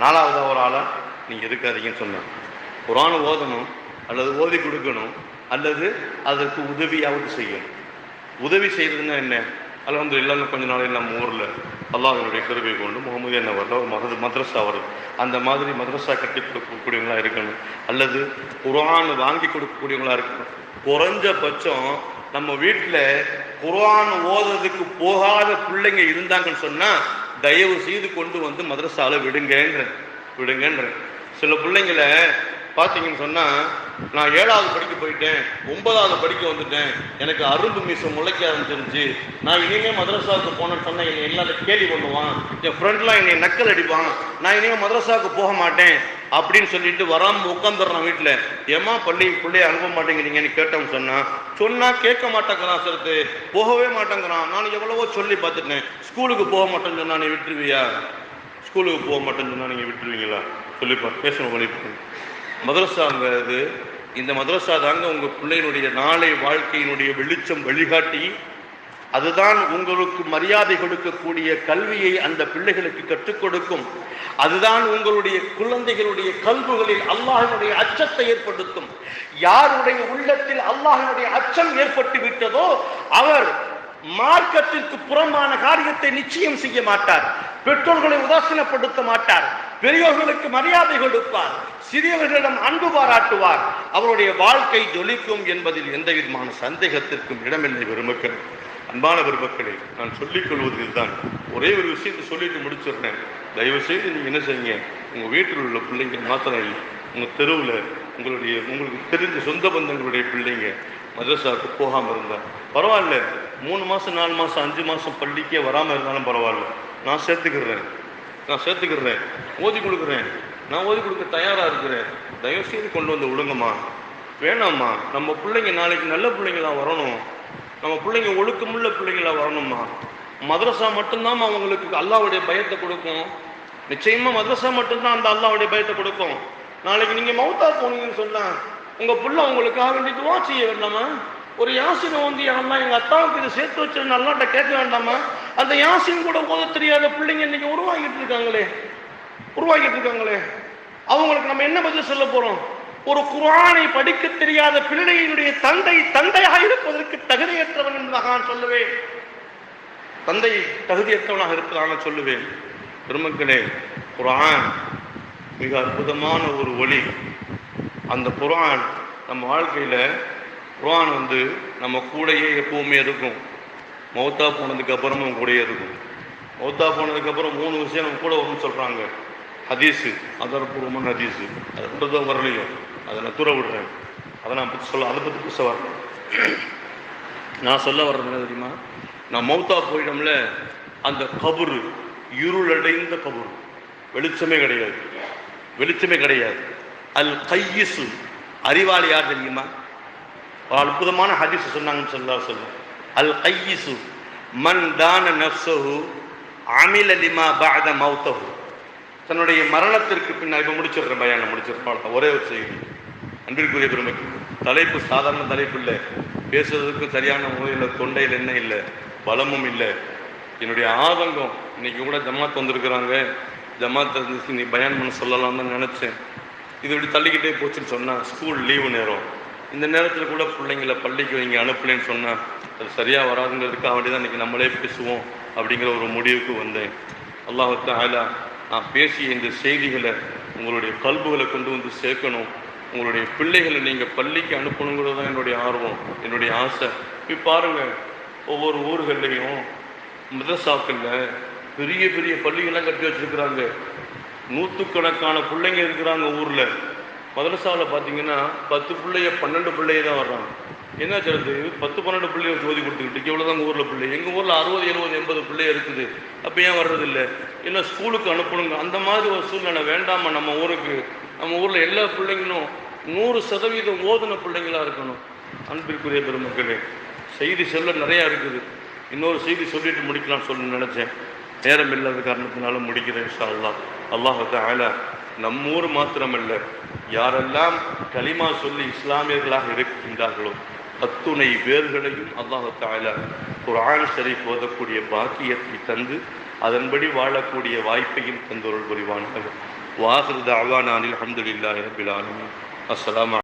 4வது ஒரு ஆளா நீங்க இருக்காதீங்கன்னு சொன்னாங்க. குர்ஆன் ஓதணும், அல்லது ஓதி கொடுக்கணும், அல்லது அதற்கு உதவியாவது செய்யணும். உதவி செய்யறதுன்னா என்ன? அல்ஹம்துலில்லாஹ் கொஞ்ச நாளைக்கு நம்ம ஊரில் அல்லாஹ்வினுடைய கிருபை கொண்டு முகமது என்ன வரல ஒரு மദ്രஸா வருது. அந்த மாதிரி மദ്രஸா கட்டி கொடுக்கக்கூடியவங்களா இருக்கணும், அல்லது குர்ஆன் வாங்கி கொடுக்கக்கூடியவங்களா இருக்கணும். குறைஞ்சபட்சம் நம்ம வீட்டில் குர்ஆன் ஓதுறதுக்கு போகாத பிள்ளைங்க இருந்தாங்கன்னு சொன்னா தயவு செய்து கொண்டு வந்து மദ്രஸால விடுங்கன்ற. சில பிள்ளைங்களை பார்த்தீங்கன்னு சொன்னால், நான் 7வது படிக்க போயிட்டேன், 9வது படிக்க வந்துட்டேன், எனக்கு அரும்பு மீசம் முளைக்க ஆரம்பிச்சிருந்துச்சு, நான் இனிமேல் மദ്രஸாவுக்கு போனேன்னு சொன்னால் என்னை எல்லாரும் கேலி பண்ணுவான், என் ஃப்ரெண்ட்லாம் என்னை நக்கல் அடிப்பான், நான் இனிமேல் மദ്രஸாவுக்கு போக மாட்டேன் அப்படின்னு சொல்லிட்டு வராமல் உட்காந்துடுறான் வீட்டில். ஏமா பிள்ளைய அனுப்ப மாட்டேங்கிறீங்கன்னு கேட்டோம்னு சொன்னால் கேட்க மாட்டேங்கிறான், சிறுத்து போகவே மாட்டேங்கிறான். நான் எவ்வளவோ சொல்லி பார்த்துட்டேன், ஸ்கூலுக்கு போக மாட்டேன்னு சொன்னால் நீ விட்டுருவியா? ஸ்கூலுக்கு போக மாட்டேன்னு சொன்னால் நீங்கள் விட்டுருவீங்களா? சொல்லிப்பார், பேசணும் பண்ணிப்பாங்க. மദ്രஸாங்கிறது, இந்த மദ്രஸா தாங்க உங்கள் பிள்ளையினுடைய நாளை வாழ்க்கையினுடைய வெளிச்சம், வழிகாட்டி. அதுதான் உங்களுக்கு மரியாதை கொடுக்கக்கூடிய கல்வியை அந்த பிள்ளைகளுக்கு கற்றுக் கொடுக்கும். அதுதான் உங்களுடைய குழந்தைகளுடைய கல்விகளில் அல்லாஹ்வினுடைய அச்சத்தை ஏற்படுத்தும். யாருடைய உள்ளத்தில் அல்லாஹ்வினுடைய அச்சம் ஏற்பட்டு விட்டதோ அவர் மார்க்கத்திற்கு புறம்பான காரியத்தை நிச்சயம் செய்ய மாட்டார். பெற்றோர்களை உதாசீனப்படுத்த மாட்டார். பெரியோர்களுக்கு மரியாதை கொடுப்பார். சிறியவர்களிடம் அன்பு பாராட்டுவார். அவருடைய வாழ்க்கை ஜொலிக்கும் என்பதில் எந்த விதமான சந்தேகத்திற்கும் இடமில்லை. பெருமக்கள், அன்பான பெருமக்களே, நான் சொல்லிக் கொள்வதில் தான் ஒரே ஒரு விஷயத்தை சொல்லிட்டு முடிச்சிடுறேன். தயவு செய்து நீங்கள் என்ன செய்யுங்க, உங்கள் வீட்டில் உள்ள பிள்ளைங்க மாத்திரம் இல்லை, உங்கள் தெருவில் உங்களுக்கு தெரிஞ்ச சொந்த பந்தங்களுடைய பிள்ளைங்க மദ്രஸாவுக்கு போகாமல் இருந்தால் பரவாயில்ல. 3 மாதம் 4 மாதம் 5 மாதம் பள்ளிக்கே வராமல் இருந்தாலும் பரவாயில்ல, நான் சேர்த்துக்கிறேன், ஓதி கொடுக்குறேன், நான் ஓதி கொடுக்க தயாராக இருக்கிறேன். தயவுசெய்து கொண்டு வந்து விடுங்கம்மா. வேணாம்மா, நம்ம பிள்ளைங்க நாளைக்கு நல்ல பிள்ளைங்களா வரணும், நம்ம பிள்ளைங்க ஒழுக்கமுள்ள பிள்ளைங்களா வரணும்மா. மദ്രஸா மட்டும்தான் அவங்களுக்கு அல்லாஹ்வுடைய பயத்தை கொடுக்கும். நிச்சயமா மദ്രஸா மட்டும்தான் அந்த அல்லாஹ்வுடைய பயத்தை கொடுக்கும். நாளைக்கு நீங்கள் மௌத்தா போனீங்கன்னு சொன்னால் உங்கள் பிள்ளை உங்களுக்காக வேண்டி துவா செய்ய வேண்டாமா? ஒரு யாசினை வந்து அல்லாஹ் எங்கள் அத்தாவுக்கு இதை சேர்த்து வச்சு அல்லாஹ்ட்ட கேட்க வேண்டாமா? அந்த யாசின் கூட ஓத தெரியாத பிள்ளைங்க இன்னைக்கு உருவாக்கிட்டு இருக்காங்களே. அவங்களுக்கு நம்ம என்ன பதில் சொல்ல போறோம்? ஒரு குர்ஆனை படிக்க தெரியாத பிள்ளையினுடைய தந்தையாக இருப்பதற்கு தகுதியற்றவன் என்பதாக நான் சொல்லுவேன். தந்தை தகுதியற்றவனாக இருப்பதாக சொல்லுவேன். பெருமக்களே, குர்ஆன் மிக அற்புதமான ஒரு ஒளி. அந்த குர்ஆன் நம்ம வாழ்க்கையில், குர்ஆன் வந்து நம்ம கூடையே எப்பவுமே இருக்கும். மௌத்தா போனதுக்கு அப்புறமும் கூடயே இருக்கும். மௌத்தா போனதுக்கப்புறம் 3 விஷயம் நம்ம கூட வரும்னு சொல்கிறாங்க. ஹதீஸு, ஆதாரப்பூர்வமான ஹதீஸு, அது மட்டும் தான் வரலையும், அதை நான் தூர விடுறேன். அதை பற்றி பேச வரேன். நான் சொல்ல வர்றது என்ன தெரியுமா, நான் மௌத்தா போயிடம்ல, அந்த கபரு இருளடைந்த கபரு, வெளிச்சமே கிடையாது, வெளிச்சமே கிடையாது. அல் கையிசு, அறிவாளி யார் தெரியுமா? ஒரு அற்புதமான ஹதீஸ் சொன்னாங்கன்னு சொல்லுவாங்க. அல் கையிசு மன் தான நஃப்ஸஹு அமில லிமா பஅத மௌத்தஹு. தன்னுடைய மரணத்திற்கு பின்னால், இப்போ முடிச்சிடுறேன் பயானை, முடிச்சிருப்பாங்க. ஒரே ஒரு செய்தி, அன்பிற்குரிய பெருமைக்கு. தலைப்பு சாதாரண தலைப்பு இல்லை, பேசுறதுக்கு சரியான முறையில் தொண்டையில் என்ன இல்லை, பலமும் இல்லை. என்னுடைய ஆதங்கம், இன்னைக்கு கூட ஜமாத் வந்திருக்கிறாங்க, ஜமாத் நீ பயான் பண்ண சொல்லலாம் தான் நினச்சேன். இது இப்படி தள்ளிக்கிட்டே போச்சுன்னு சொன்னால், ஸ்கூல் லீவு நேரம், இந்த நேரத்தில் கூட பிள்ளைங்களை பள்ளிக்கு இங்கே அனுப்பலைன்னு சொன்னால் அது சரியாக வராதுங்கிறதுக்கு அப்படி தான் இன்றைக்கி நம்மளே பேசுவோம் அப்படிங்கிற ஒரு முடிவுக்கு வந்தேன். அல்லாஹ் தஆலா நான் பேசிய இந்த செய்திகளை உங்களுடைய கல்புகளை கொண்டு வந்து சேர்க்கணும். உங்களுடைய பிள்ளைகளை நீங்கள் பள்ளிக்கு அனுப்பணுங்கிறது தான் என்னுடைய ஆர்வம், என்னுடைய ஆசை. போய் பாருங்கள், ஒவ்வொரு ஊர்கள்லையும் மதரசாக்களில் பெரிய பெரிய பள்ளிகள்லாம் கட்டி வச்சுருக்கிறாங்க. நூற்றுக்கணக்கான பிள்ளைங்க இருக்கிறாங்க ஊரில். மதரசாவில் பார்த்தீங்கன்னா 10 பிள்ளைய 12 பிள்ளைய தான் வர்றாங்க. என்ன சொல்றது, 10-12 பிள்ளைய ஜோதி கொடுத்துக்கிட்டு எவ்வளோதான் ஊரில் பிள்ளை. எங்கள் ஊரில் 60, 70, 80 பிள்ளைய இருக்குது. அப்போ ஏன் வர்றதில்லை? இல்லை ஸ்கூலுக்கு அனுப்பணுங்க. அந்த மாதிரி ஒரு சூழ்நிலை வேண்டாமா நம்ம ஊருக்கு? நம்ம ஊரில் எல்லா பிள்ளைங்களும் 100% ஓதுன பிள்ளைங்களாக இருக்கணும். அன்பிற்குரிய பெருமக்களே, செய்தி சொல்ல நிறையா இருக்குது. இன்னொரு செய்தி சொல்லிட்டு முடிக்கலாம்னு சொல்லி நினச்சேன், நேரம் இல்லாத காரணத்தினால முடிக்கிறேன். இன்ஷா அல்லாஹ். அல்லாஹ் தஆலா நம்மூர் மாத்திரமல்ல, யாரெல்லாம் கலிமா சொல்லி இஸ்லாமியர்களாக இருக்கின்றார்களோ அத்துணை பேர்களையும் அல்லாஹ் தஆலா குர்ஆன் ஷரீஃப் ஓதக்கூடிய பாக்கியத்தை தந்து அதன்படி வாழக்கூடிய வாய்ப்பையும் தந்தொருள் புரிவானாக. வாஹிரு தஅவானா அல்ஹம்துலில்லாஹி ரப்பில் ஆலமீன். அஸ்ஸலாமு